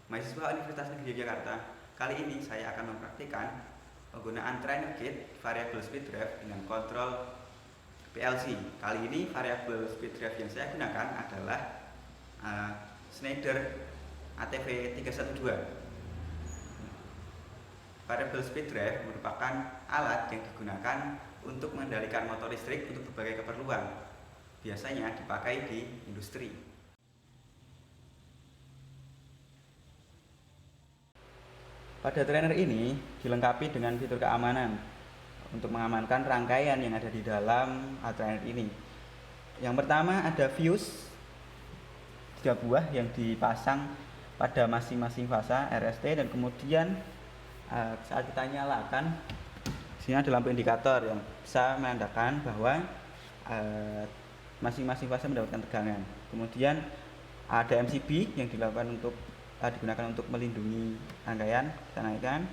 mahasiswa Universitas Negeri Yogyakarta. Kali ini saya akan mempraktikkan penggunaan trainer gate variable speed drive dengan kontrol PLC. Kali ini variable speed drive yang saya gunakan adalah Schneider ATV 312. Variable speed drive merupakan alat yang digunakan untuk mengendalikan motor listrik untuk berbagai keperluan. Biasanya dipakai di industri. Pada trainer ini dilengkapi dengan fitur keamanan untuk mengamankan rangkaian yang ada di dalam trainer ini. Yang pertama ada fuse 3 buah yang dipasang pada masing-masing fasa RST, dan kemudian saat kita nyalakan, di sini ada lampu indikator yang bisa menandakan bahwa masing-masing fase mendapatkan tegangan. Kemudian ada MCB yang digunakan untuk melindungi rangkaian. Kita naikkan.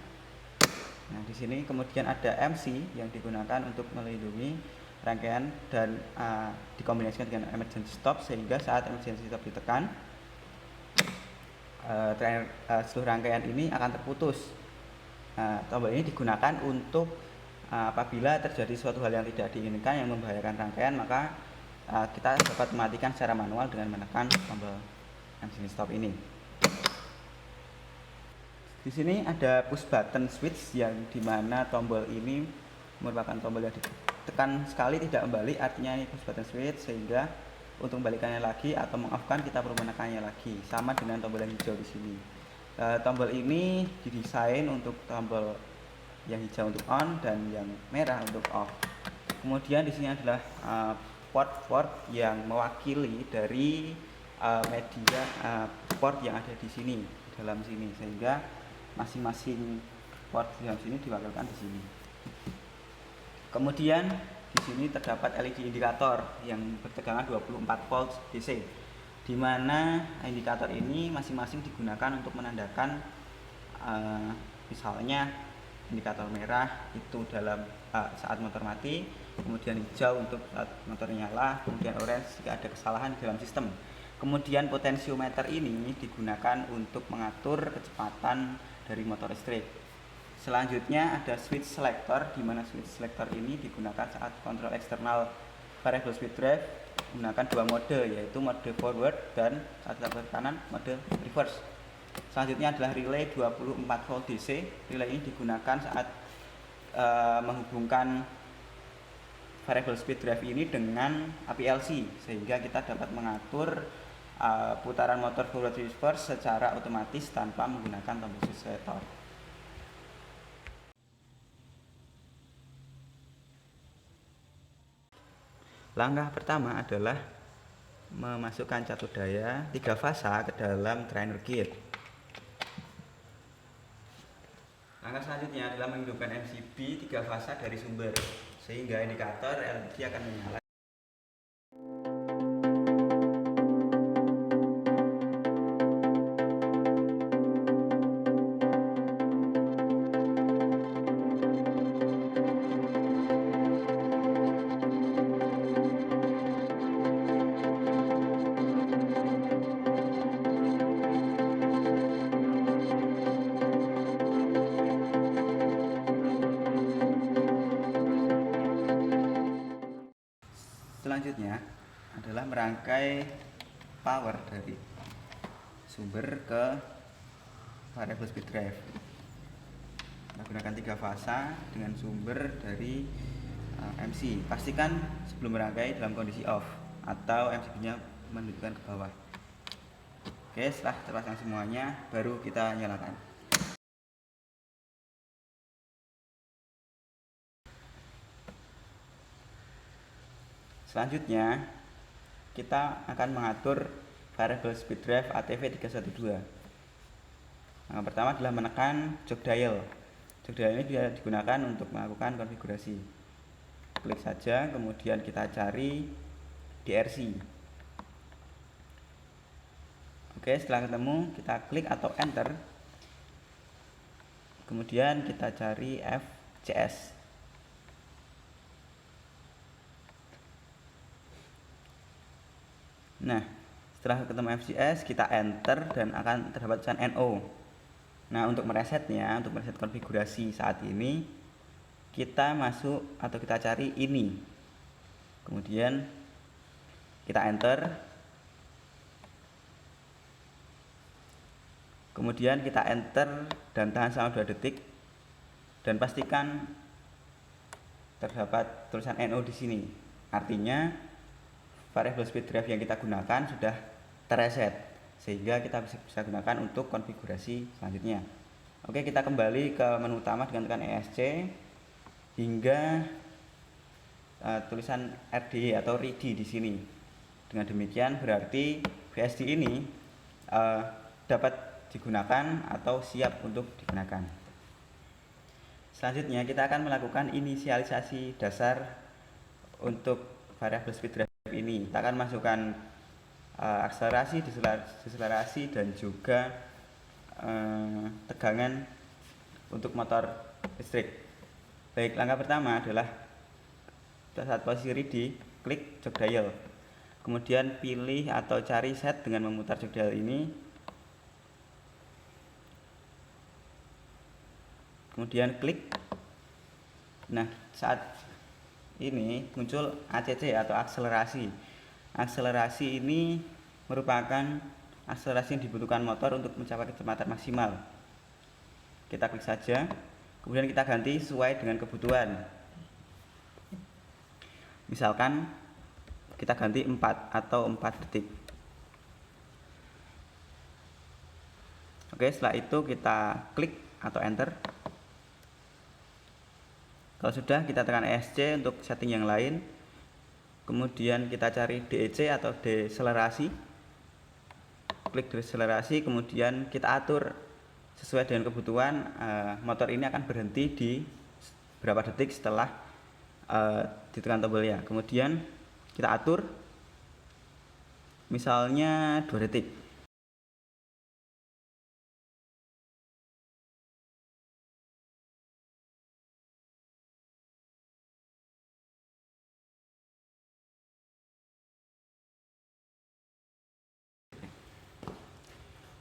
Nah, di sini kemudian ada MC yang digunakan untuk melindungi rangkaian dan dikombinasikan dengan emergency stop, sehingga saat emergency stop ditekan, seluruh rangkaian ini akan terputus. Tombol ini digunakan untuk apabila terjadi suatu hal yang tidak diinginkan yang membahayakan rangkaian, maka kita dapat mematikan secara manual dengan menekan tombol emergency stop ini. Di sini ada push button switch yang dimana tombol ini merupakan tombol yang ditekan sekali tidak kembali, artinya ini push button switch, sehingga untuk membalikannya lagi atau meng-off-kan kita perlu menekannya lagi, sama dengan tombol yang hijau di sini. Tombol ini didesain untuk tombol yang hijau untuk on dan yang merah untuk off. Kemudian di sini adalah port-port yang mewakili dari media port yang ada di sini, dalam sini, sehingga masing-masing port di dalam sini diwakilkan di sini. Kemudian di sini terdapat LED indikator yang bertegangan 24 volt DC, di mana indikator ini masing-masing digunakan untuk menandakan misalnya indikator merah itu dalam saat motor mati, kemudian hijau untuk saat motor nyala, kemudian orange jika ada kesalahan dalam sistem. Kemudian potensiometer ini digunakan untuk mengatur kecepatan dari motor listrik. Selanjutnya ada switch selector, di mana switch selector ini digunakan saat kontrol eksternal variable speed drive menggunakan dua mode, yaitu mode forward dan saat kita ke kanan mode reverse. Selanjutnya adalah relay 24 volt DC. Relay ini digunakan saat menghubungkan variable speed drive ini dengan PLC, sehingga kita dapat mengatur putaran motor forward reverse secara otomatis tanpa menggunakan tombol switch selector. Langkah pertama adalah memasukkan catur daya 3 fasa ke dalam trainer gate. Langkah selanjutnya adalah menghidupkan MCB 3 fasa dari sumber, sehingga indikator LED akan menyala. Selanjutnya adalah merangkai power dari sumber ke variable speed drive. Kita gunakan 3 fasa dengan sumber dari MC. Pastikan sebelum merangkai dalam kondisi off atau MCB-nya menunjukkan ke bawah. Oke, setelah terpasang semuanya, baru kita nyalakan. Selanjutnya, kita akan mengatur variable speed drive ATV 312. Yang pertama adalah menekan jog dial. Jog dial ini digunakan untuk melakukan konfigurasi. Klik saja, kemudian kita cari DRC. Oke, setelah ketemu, kita klik atau enter. Kemudian kita cari FCS. Nah, Setelah ketemu FCS, kita enter dan akan terdapat tulisan NO. Nah, untuk meresetnya, untuk mereset konfigurasi saat ini, kita masuk atau kita cari ini. Kemudian kita enter. Kemudian kita enter dan tahan selama 2 detik dan pastikan terdapat tulisan NO di sini. Artinya variable speed drive yang kita gunakan sudah terreset sehingga kita bisa gunakan untuk konfigurasi selanjutnya. Oke, kita kembali ke menu utama dengan tekan ESC hingga tulisan RDE atau ready di sini. Dengan demikian berarti VSD ini dapat digunakan atau siap untuk digunakan. Selanjutnya kita akan melakukan inisialisasi dasar untuk variable speed drive ini. Kita akan masukkan akselerasi, deselerasi dan juga tegangan untuk motor listrik. Baik, langkah pertama adalah saat posisi ready, klik jog dial. Kemudian pilih atau cari set dengan memutar jog dial ini. Kemudian klik. Nah, saat ini muncul ACC atau akselerasi. Akselerasi ini merupakan akselerasi yang dibutuhkan motor untuk mencapai kecepatan maksimal. Kita klik saja, kemudian kita ganti sesuai dengan kebutuhan. Misalkan kita ganti 4 atau 4 detik. Oke, setelah itu kita klik atau enter. Kalau sudah, kita tekan ESC untuk setting yang lain. Kemudian kita cari DEC atau deselerasi. Klik deselerasi, kemudian kita atur sesuai dengan kebutuhan. Motor ini akan berhenti di berapa detik setelah ditekan tombolnya. Kemudian kita atur misalnya 2 detik.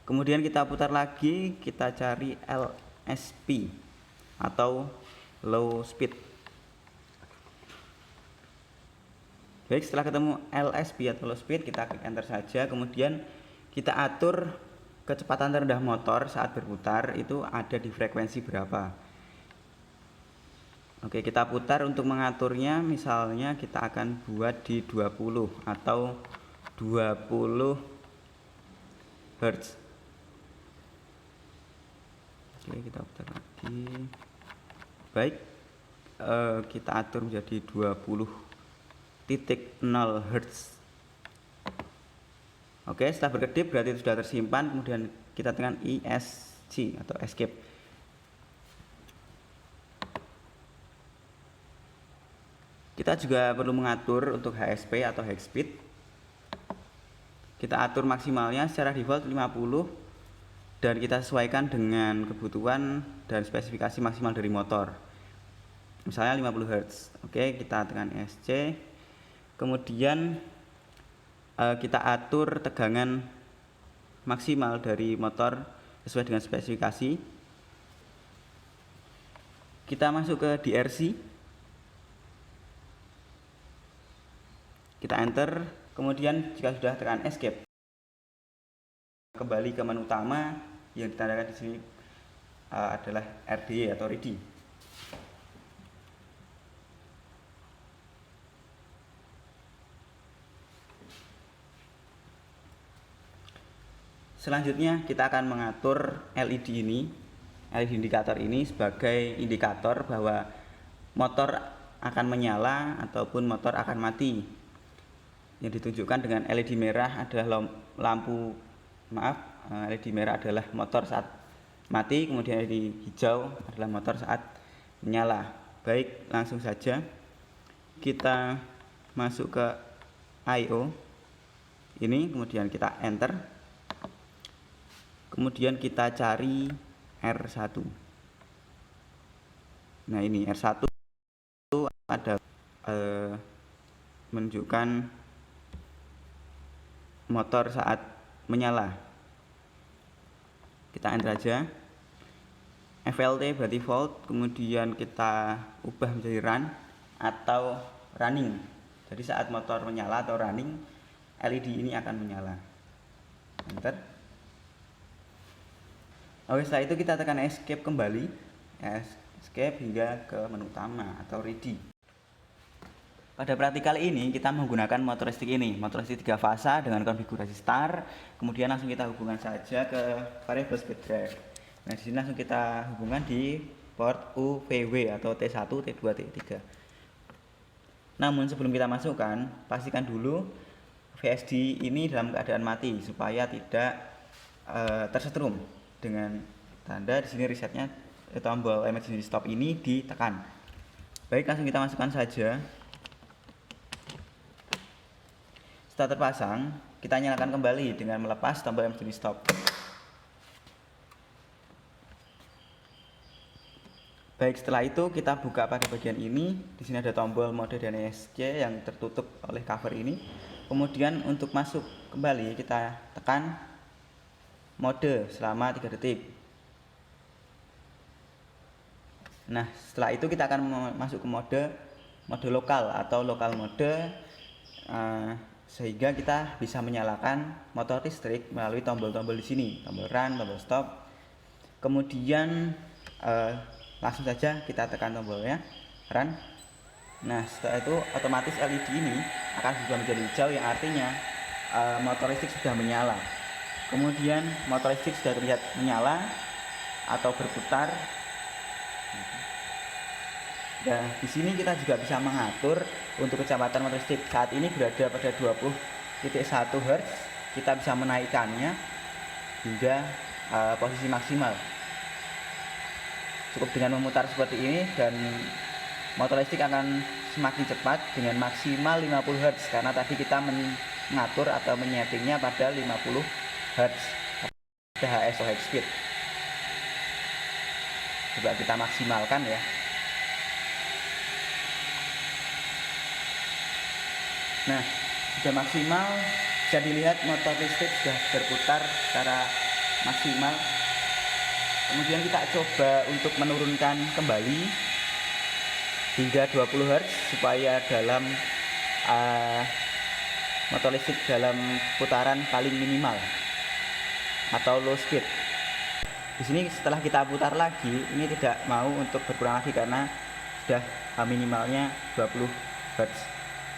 Kemudian kita putar lagi, kita cari LSP atau low speed. Baik, setelah ketemu LSP atau low speed, kita klik enter saja. Kemudian kita atur kecepatan terendah motor saat berputar itu ada di frekuensi berapa. Oke, kita putar. Untuk mengaturnya misalnya kita akan buat di 20 atau 20 Hz. Oke, kita putar lagi. Baik, kita atur menjadi 20.0 Hz. Oke, setelah berkedip berarti itu sudah tersimpan. Kemudian kita tekan ESC atau escape. Kita juga perlu mengatur untuk HSP atau high speed. Kita atur maksimalnya secara default 50 dan kita sesuaikan dengan kebutuhan dan spesifikasi maksimal dari motor. Misalnya 50 Hz. Oke, kita tekan ESC. Kemudian kita atur tegangan maksimal dari motor sesuai dengan spesifikasi. Kita masuk ke DRC. Kita enter. Kemudian jika sudah tekan escape, kembali ke menu utama yang ditandakan di sini adalah RDE atau ready. Selanjutnya kita akan mengatur LED ini, LED indikator ini sebagai indikator bahwa motor akan menyala ataupun motor akan mati. Yang ditunjukkan dengan LED merah adalah LED merah adalah motor saat mati, kemudian LED hijau adalah motor saat menyala. Baik, langsung saja kita masuk ke I/O ini, kemudian kita enter. Kemudian kita cari R1. Nah, ini R1 ada menunjukkan motor saat menyala. Kita enter aja FLT berarti volt, kemudian kita ubah menjadi run atau running. Jadi saat motor menyala atau running, LED ini akan menyala. Enter. Oke, setelah itu kita tekan escape kembali, escape hingga ke menu utama atau ready. Pada praktikal ini kita menggunakan motor listrik ini, motor listrik 3 fasa dengan konfigurasi start. Kemudian langsung kita hubungkan saja ke variable speed drive. Nah, di sini langsung kita hubungkan di port UVW atau T1, T2, T3. Namun sebelum kita masukkan, pastikan dulu VSD ini dalam keadaan mati supaya tidak tersetrum. Dengan tanda di sini resetnya tombol emergency stop ini ditekan. Baik, langsung kita masukkan saja. Setelah terpasang, kita nyalakan kembali dengan melepas tombol emergency stop. Baik, setelah itu kita buka pada bagian ini. Di sini ada tombol mode dan ESC yang tertutup oleh cover ini. Kemudian untuk masuk kembali kita tekan mode selama 3 detik. Nah, setelah itu kita akan masuk ke mode lokal atau lokal mode, sehingga kita bisa menyalakan motor listrik melalui tombol-tombol di sini, tombol run, tombol stop. Kemudian langsung saja kita tekan tombolnya run. Nah, setelah itu otomatis LED ini akan berubah menjadi hijau, yang artinya motor listrik sudah menyala. Kemudian motor listrik sudah terlihat menyala atau berputar. Nah, di sini kita juga bisa mengatur untuk kecepatan motor listrik. Saat ini berada pada 20.1 Hz. Kita bisa menaikkannya hingga posisi maksimal. Cukup dengan memutar seperti ini dan motor listrik akan semakin cepat dengan maksimal 50 Hz, karena tadi kita mengatur atau menyetingnya pada 50 Hz HS atau high speed. Coba kita maksimalkan ya. Nah, sudah maksimal, bisa dilihat motor listrik sudah berputar secara maksimal. Kemudian kita coba untuk menurunkan kembali hingga 20 Hz supaya dalam motor listrik dalam putaran paling minimal atau low speed. Di sini setelah kita putar lagi, ini tidak mau untuk berkurang lagi karena sudah minimalnya 20 Hz.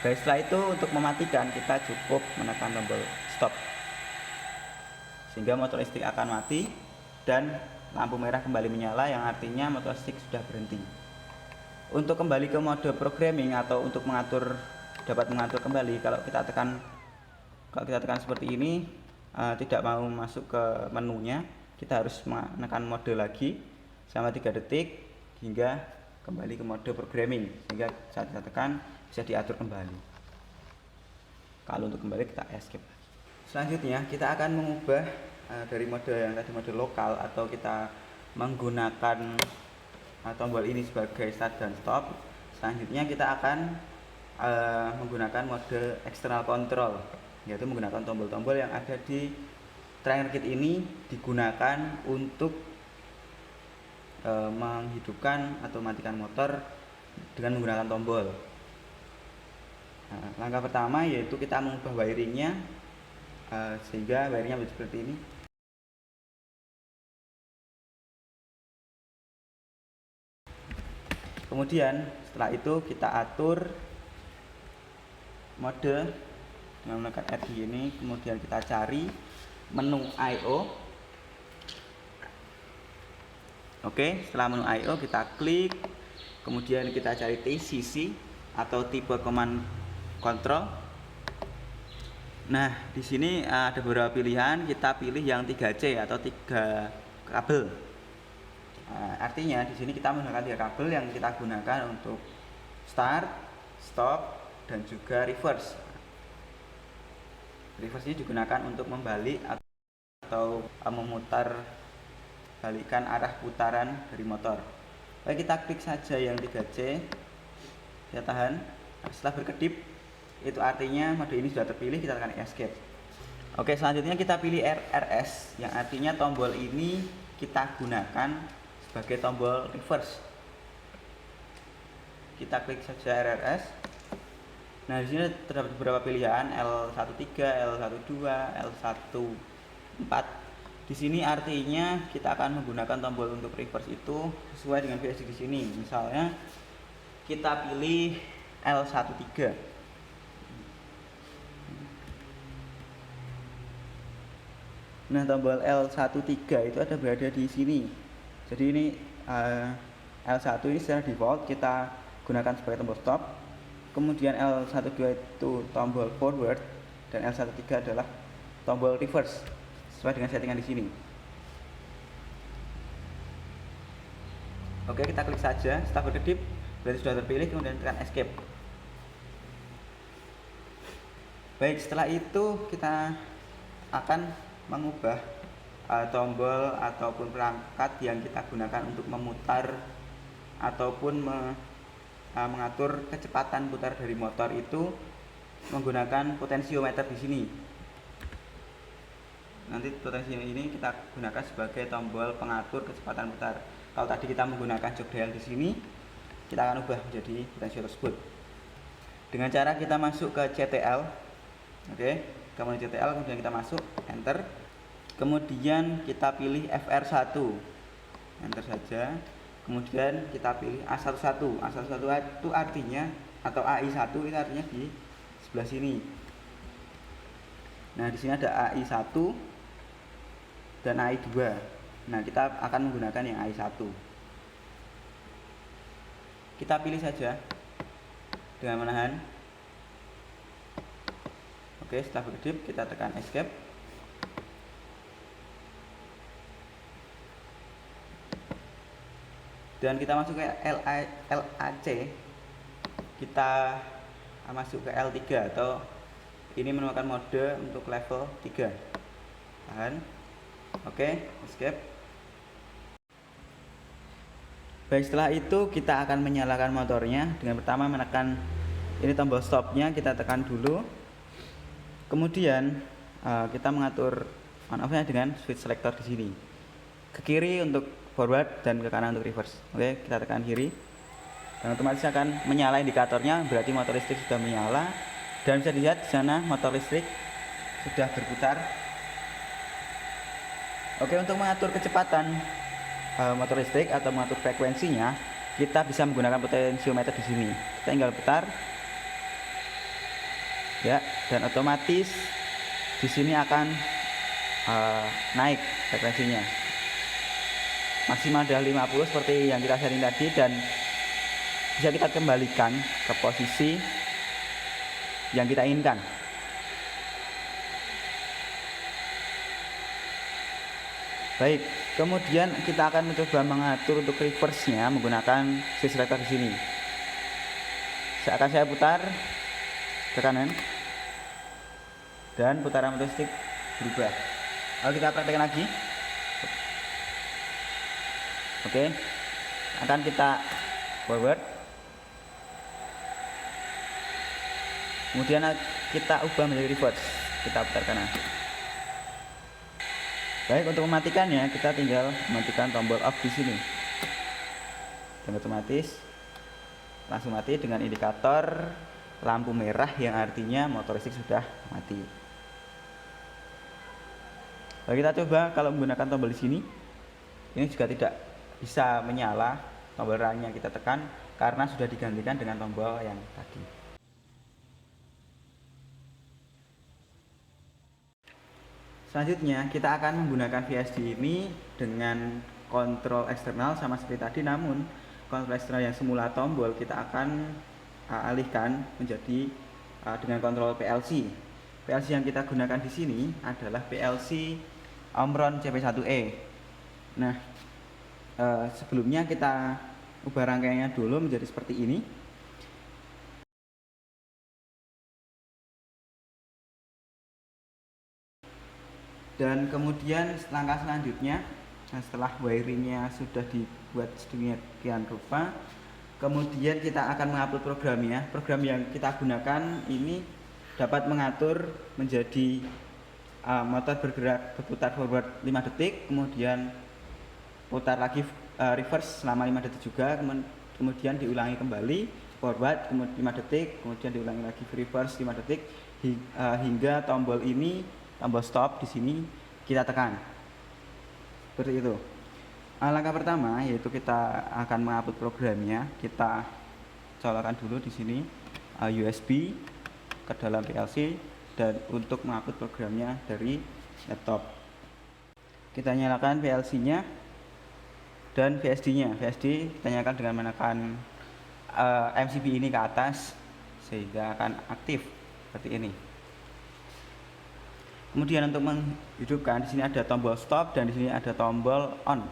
Baik, setelah itu untuk mematikan kita cukup menekan tombol stop sehingga motor listrik akan mati dan lampu merah kembali menyala, yang artinya motor listrik sudah berhenti. Untuk kembali ke mode programming atau untuk dapat mengatur kembali, kalau kita tekan seperti ini tidak mau masuk ke menunya, kita harus menekan mode lagi selama 3 detik hingga kembali ke mode programming, sehingga saat kita tekan bisa diatur kembali. Kalau untuk kembali kita escape. Selanjutnya kita akan mengubah dari mode yang tadi mode lokal, atau kita menggunakan tombol ini sebagai start dan stop. Selanjutnya kita akan menggunakan mode external control, yaitu menggunakan tombol-tombol yang ada di trainer kit ini digunakan untuk menghidupkan atau mematikan motor dengan menggunakan tombol. Nah, langkah pertama yaitu kita mengubah wiringnya sehingga wiringnya menjadi seperti ini. Kemudian setelah itu kita atur mode dengan menekan R ini, kemudian kita cari menu I/O. Oke, setelah menu I/O kita klik, kemudian kita cari TCC atau tipe command control. Nah, di sini ada beberapa pilihan, kita pilih yang 3C atau 3 kabel. Artinya di sini kita menggunakan 3 kabel yang kita gunakan untuk start, stop, dan juga reverse. Reverse ini digunakan untuk membalik atau memutar balikan arah putaran dari motor. Baik, kita klik saja yang 3C. Kita tahan. Setelah berkedip, itu artinya mode ini sudah terpilih, kita tekan escape. Oke, selanjutnya kita pilih RS, yang artinya tombol ini kita gunakan sebagai tombol reverse. Kita klik saja RRS. Nah, di sini terdapat beberapa pilihan, L13, L12, L14. Di sini artinya kita akan menggunakan tombol untuk reverse itu sesuai dengan VSD di sini. Misalnya kita pilih L13. Nah, tombol L13 itu ada berada di sini. Jadi ini L1 ini secara default kita gunakan sebagai tombol stop. Kemudian L12 itu tombol forward dan L13 adalah tombol reverse sesuai dengan settingan di sini. Oke, kita klik saja. Setelah berkedip berarti sudah terpilih, kemudian tekan escape. Baik, setelah itu kita akan mengubah tombol ataupun perangkat yang kita gunakan untuk memutar ataupun mengatur kecepatan putar dari motor itu menggunakan potensiometer di sini. Nanti potensiometer ini kita gunakan sebagai tombol pengatur kecepatan putar. Kalau tadi kita menggunakan jok dial di sini, kita akan ubah menjadi potensio tersebut dengan cara kita masuk ke CTL. Oke, kemudian CTL, kemudian kita masuk enter, kemudian kita pilih FR1, enter saja, kemudian kita pilih A11. A11 itu artinya, atau AI1 itu artinya di sebelah sini. Nah, di sini ada AI1 dan AI2. Nah, kita akan menggunakan yang AI1. Kita pilih saja dengan menahan. Oke, setelah berkedip kita tekan escape. Dan kita masuk ke LAC. Kita masuk ke L3 atau ini merupakan mode untuk level 3. Tahan. Oke, escape. Baik, setelah itu kita akan menyalakan motornya dengan pertama menekan ini tombol stopnya, kita tekan dulu. Kemudian kita mengatur on off-nya dengan switch selector di sini. Ke kiri untuk forward dan ke kanan untuk reverse. Oke, kita tekan kiri. Dan otomatis akan menyala indikatornya, berarti motor listrik sudah menyala. Dan bisa dilihat di sana motor listrik sudah berputar. Oke, untuk mengatur kecepatan motor listrik atau mengatur frekuensinya, kita bisa menggunakan potensiometer di sini. Kita tinggal putar. Ya, dan otomatis di sini akan naik frekuensinya maksimal adalah 50 seperti yang kita setting tadi, dan bisa kita kembalikan ke posisi yang kita inginkan. Baik, kemudian kita akan mencoba mengatur untuk reverse-nya menggunakan switch selector di sini. Akan saya putar ke kanan dan putaran motor listrik berubah. Lalu kita praktekkan lagi. Oke, akan kita forward, kemudian kita ubah menjadi reverse, kita putar kanan. Baik, untuk mematikannya kita tinggal mematikan tombol off di sini, dan otomatis langsung mati dengan indikator lampu merah yang artinya motor listrik sudah mati. Lalu kita coba kalau menggunakan tombol di sini, ini juga tidak bisa menyala, tombol rangnya kita tekan karena sudah digantikan dengan tombol yang tadi. Selanjutnya kita akan menggunakan VSD ini dengan kontrol eksternal sama seperti tadi, namun kontrol eksternal yang semula tombol kita akan alihkan menjadi dengan kontrol PLC. PLC yang kita gunakan di sini adalah PLC Omron CP1E. Nah, sebelumnya kita ubah rangkaiannya dulu menjadi seperti ini. Dan kemudian langkah selanjutnya, setelah wiringnya sudah dibuat sedemikian rupa, kemudian kita akan mengupload programnya. Program yang kita gunakan ini dapat mengatur menjadi motor berputar forward 5 detik, kemudian putar lagi reverse selama 5 detik juga, kemudian diulangi kembali forward 5 detik, kemudian diulangi lagi reverse 5 detik hingga tombol stop di sini kita tekan. Seperti itu. Langkah pertama yaitu kita akan mengupload programnya. Kita colokkan dulu di sini USB ke dalam PLC dan untuk mengupload programnya dari laptop. Kita nyalakan PLC-nya dan VSD-nya. VSD kita nyalakan dengan menekan MCB ini ke atas sehingga akan aktif seperti ini. Kemudian untuk menghidupkan, di sini ada tombol stop dan di sini ada tombol on.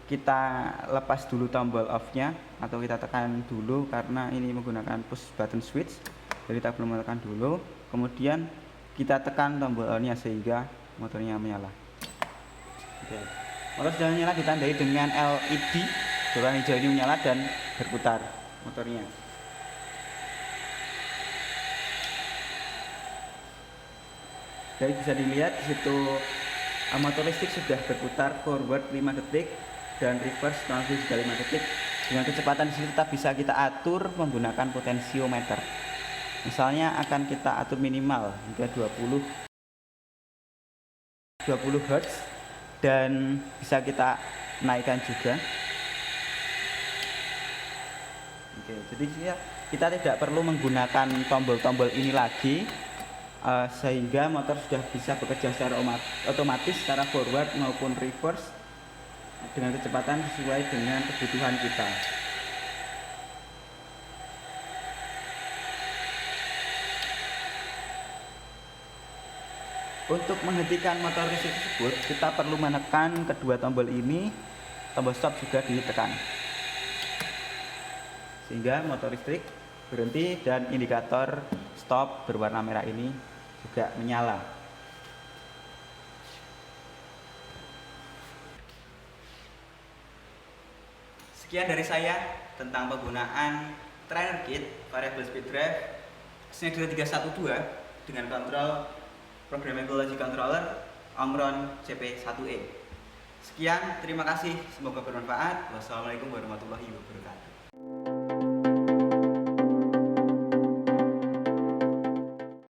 Kita lepas dulu tombol off-nya atau kita tekan dulu karena ini menggunakan push button switch. Jadi kita belum menekan dulu. Kemudian kita tekan tombol on-nya sehingga motornya menyala. Oke. Motor sudah menyala ditandai dengan LED. Dorongan hijau ini menyala dan berputar motornya. Jadi bisa dilihat di situ motor listrik sudah berputar forward 5 detik dan reverse juga 5 detik. Dengan kecepatan di sini tetap bisa kita atur menggunakan potensiometer. Misalnya akan kita atur minimal hingga 20 Hz dan bisa kita naikkan juga. Oke, jadi kita tidak perlu menggunakan tombol-tombol ini lagi. Sehingga motor sudah bisa bekerja secara otomatis secara forward maupun reverse dengan kecepatan sesuai dengan kebutuhan kita. Untuk menghentikan motor listrik tersebut, kita perlu menekan kedua tombol ini, tombol stop juga ditekan sehingga motor listrik berhenti dan indikator stop berwarna merah ini juga menyala. Sekian dari saya tentang penggunaan trainer kit variable speed drive Schneider 312 dengan kontrol programmable logic controller Omron CP1E. Sekian, terima kasih, semoga bermanfaat. Wassalamualaikum warahmatullahi wabarakatuh.